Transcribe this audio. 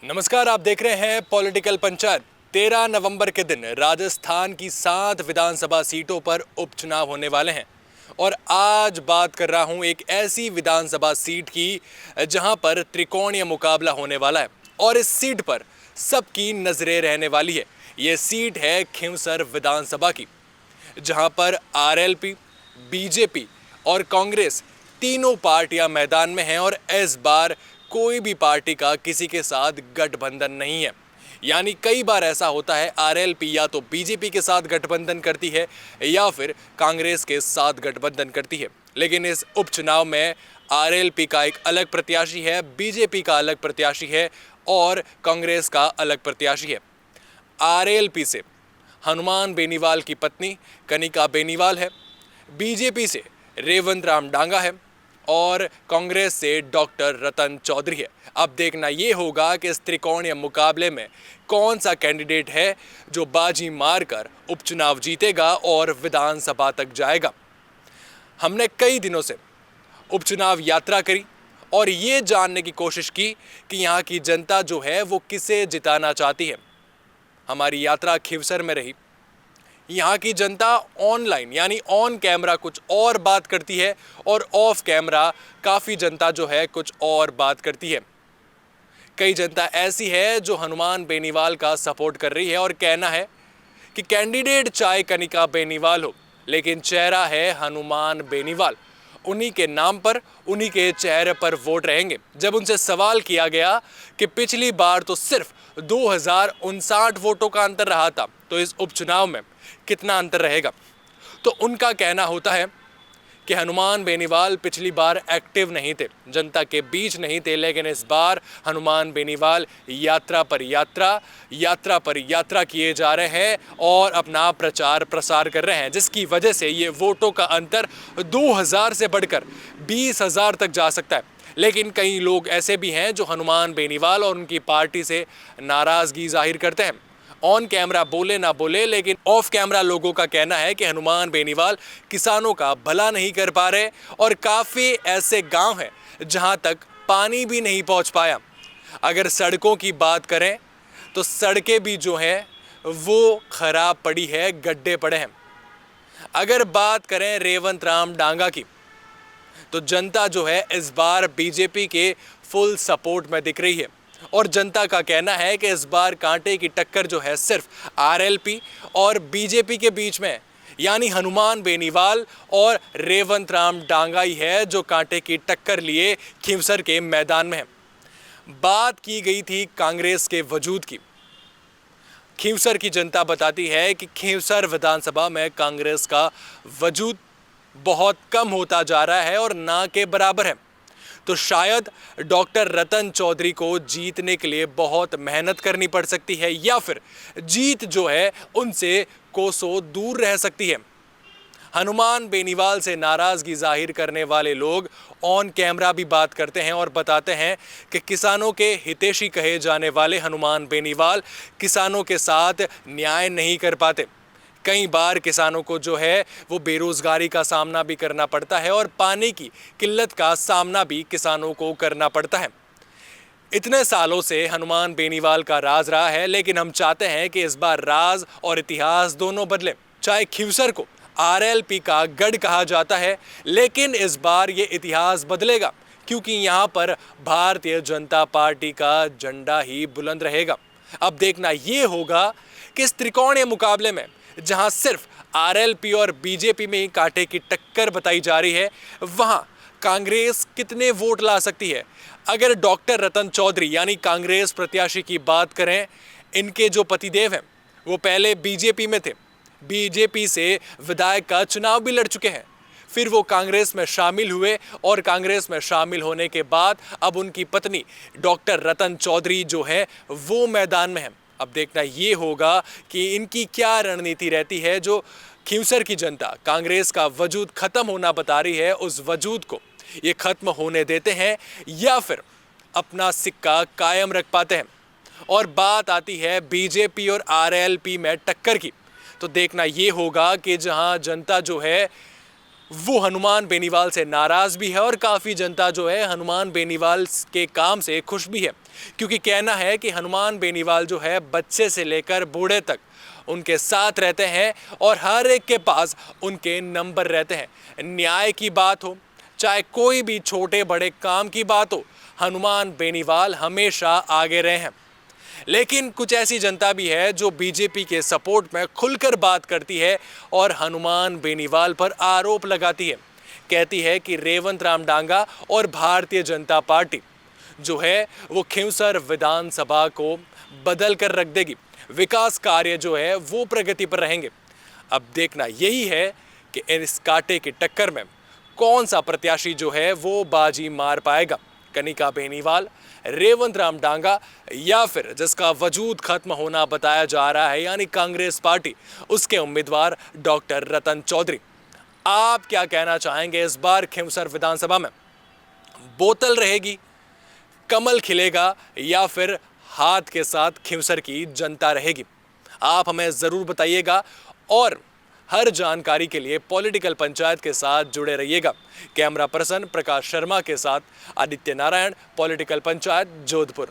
नमस्कार, आप देख रहे हैं पॉलिटिकल पंचायत। 13 नवंबर के दिन राजस्थान की 7 विधानसभा सीटों पर उपचुनाव होने वाले हैं और आज बात कर रहा हूं एक ऐसी विधानसभा सीट की जहां पर त्रिकोणीय मुकाबला होने वाला है और इस सीट पर सबकी नजरें रहने वाली है। ये सीट है खींवसर विधानसभा की, जहां पर आरएलपी, बीजेपी और कांग्रेस तीनों पार्टियां मैदान में हैं और इस बार कोई भी पार्टी का किसी के साथ गठबंधन नहीं है। यानी कई बार ऐसा होता है आरएलपी या तो बीजेपी के साथ गठबंधन करती है या फिर कांग्रेस के साथ गठबंधन करती है, लेकिन इस उपचुनाव में आरएलपी का एक अलग प्रत्याशी है, बीजेपी का अलग प्रत्याशी है और कांग्रेस का अलग प्रत्याशी है। आरएलपी से हनुमान बेनीवाल की पत्नी कनिका बेनीवाल है, बीजेपी से रेवंत राम डांगा है और कांग्रेस से डॉक्टर रतन चौधरी है। अब देखना ये होगा कि इस त्रिकोणीय मुकाबले में कौन सा कैंडिडेट है जो बाजी मारकर उपचुनाव जीतेगा और विधानसभा तक जाएगा। हमने कई दिनों से उपचुनाव यात्रा करी और ये जानने की कोशिश की कि यहाँ की जनता जो है वो किसे जिताना चाहती है। हमारी यात्रा खींवसर में रही। यहाँ की जनता ऑनलाइन यानी ऑन कैमरा कुछ और बात करती है और ऑफ कैमरा काफ़ी जनता जो है कुछ और बात करती है। कई जनता ऐसी है जो हनुमान बेनीवाल का सपोर्ट कर रही है और कहना है कि कैंडिडेट चाहे कनिका बेनीवाल हो, लेकिन चेहरा है हनुमान बेनीवाल। उन्हीं के नाम पर, उन्हीं के चेहरे पर वोट रहेंगे। जब उनसे सवाल किया गया कि पिछली बार तो सिर्फ 2059 वोटों का अंतर रहा था, तो इस उपचुनाव में कितना अंतर रहेगा, तो उनका कहना होता है कि हनुमान बेनीवाल पिछली बार एक्टिव नहीं थे, जनता के बीच नहीं थे, लेकिन इस बार हनुमान बेनीवाल यात्रा पर यात्रा किए जा रहे हैं और अपना प्रचार प्रसार कर रहे हैं, जिसकी वजह से ये वोटों का अंतर 2000 से बढ़कर 20,000 तक जा सकता है। लेकिन कई लोग ऐसे भी हैं जो हनुमान बेनीवाल और उनकी पार्टी से नाराज़गी जाहिर करते हैं। ऑन कैमरा बोले ना बोले, लेकिन ऑफ कैमरा लोगों का कहना है कि हनुमान बेनीवाल किसानों का भला नहीं कर पा रहे और काफ़ी ऐसे गांव हैं जहां तक पानी भी नहीं पहुंच पाया। अगर सड़कों की बात करें तो सड़कें भी जो हैं वो खराब पड़ी है, गड्ढे पड़े हैं। अगर बात करें रेवंत राम डांगा की, तो जनता जो है इस बार बीजेपी के फुल सपोर्ट में दिख रही है और जनता का कहना है कि इस बार कांटे की टक्कर जो है सिर्फ आरएलपी और बीजेपी के बीच में, यानी हनुमान बेनीवाल और रेवंत राम डांगा ही है जो कांटे की टक्कर लिए खींवसर के मैदान में है। बात की गई थी कांग्रेस के वजूद की। खींवसर की जनता बताती है कि खींवसर विधानसभा में कांग्रेस का वजूद बहुत कम होता जा रहा है और ना के बराबर है, तो शायद डॉक्टर रतन चौधरी को जीतने के लिए बहुत मेहनत करनी पड़ सकती है या फिर जीत जो है उनसे कोसों दूर रह सकती है। हनुमान बेनीवाल से नाराज़गी जाहिर करने वाले लोग ऑन कैमरा भी बात करते हैं और बताते हैं कि किसानों के हितैषी कहे जाने वाले हनुमान बेनीवाल किसानों के साथ न्याय नहीं कर पाते। कई बार किसानों को जो है वो बेरोज़गारी का सामना भी करना पड़ता है और पानी की किल्लत का सामना भी किसानों को करना पड़ता है। इतने सालों से हनुमान बेनीवाल का राज रहा है, लेकिन हम चाहते हैं कि इस बार राज और इतिहास दोनों बदले। चाहे खींवसर को आरएलपी का गढ़ कहा जाता है, लेकिन इस बार ये इतिहास बदलेगा क्योंकि यहाँ पर भारतीय जनता पार्टी का झंडा ही बुलंद रहेगा। अब देखना ये होगा कि इस त्रिकोणीय मुकाबले में जहां सिर्फ आरएलपी और बीजेपी में ही कांटे की टक्कर बताई जा रही है, वहां कांग्रेस कितने वोट ला सकती है। अगर डॉक्टर रतन चौधरी यानी कांग्रेस प्रत्याशी की बात करें, इनके जो पतिदेव हैं वो पहले बीजेपी में थे, बीजेपी से विधायक का चुनाव भी लड़ चुके हैं, फिर वो कांग्रेस में शामिल हुए और कांग्रेस में शामिल होने के बाद अब उनकी पत्नी डॉक्टर रतन चौधरी जो है वो मैदान में है। अब देखना ये होगा कि इनकी क्या रणनीति रहती है। जो खींवसर की जनता कांग्रेस का वजूद खत्म होना बता रही है, उस वजूद को ये खत्म होने देते हैं या फिर अपना सिक्का कायम रख पाते हैं। और बात आती है बीजेपी और आरएलपी में टक्कर की, तो देखना ये होगा कि जहां जनता जो है वो हनुमान बेनीवाल से नाराज भी है और काफ़ी जनता जो है हनुमान बेनीवाल के काम से खुश भी है, क्योंकि कहना है कि हनुमान बेनीवाल जो है बच्चे से लेकर बूढ़े तक उनके साथ रहते हैं और हर एक के पास उनके नंबर रहते हैं। न्याय की बात हो, चाहे कोई भी छोटे बड़े काम की बात हो, हनुमान बेनीवाल हमेशा आगे रहे हैं। लेकिन कुछ ऐसी जनता भी है जो बीजेपी के सपोर्ट में खुलकर बात करती है और हनुमान बेनीवाल पर आरोप लगाती है। कहती है कि रेवंत राम डांगा और भारतीय जनता पार्टी जो है वो खिंवसर विधानसभा को बदल कर रख देगी, विकास कार्य जो है वो प्रगति पर रहेंगे। अब देखना यही है कि इस कांटे की टक्कर में कौन सा प्रत्याशी जो है वो बाजी मार पाएगा, कनिका बेनीवाल, रेवंत राम डांगा या फिर जिसका वजूद खत्म होना बताया जा रहा है यानी कांग्रेस पार्टी, उसके उम्मीदवार डॉक्टर रतन चौधरी। आप क्या कहना चाहेंगे इस बार खिंवसर विधानसभा में? बोतल रहेगी, कमल खिलेगा या फिर हाथ के साथ खिंवसर की जनता रहेगी? आप हमें ज़रूर बताइएगा और हर जानकारी के लिए पॉलिटिकल पंचायत के साथ जुड़े रहिएगा। कैमरा पर्सन प्रकाश शर्मा के साथ आदित्य नारायण, पॉलिटिकल पंचायत, जोधपुर।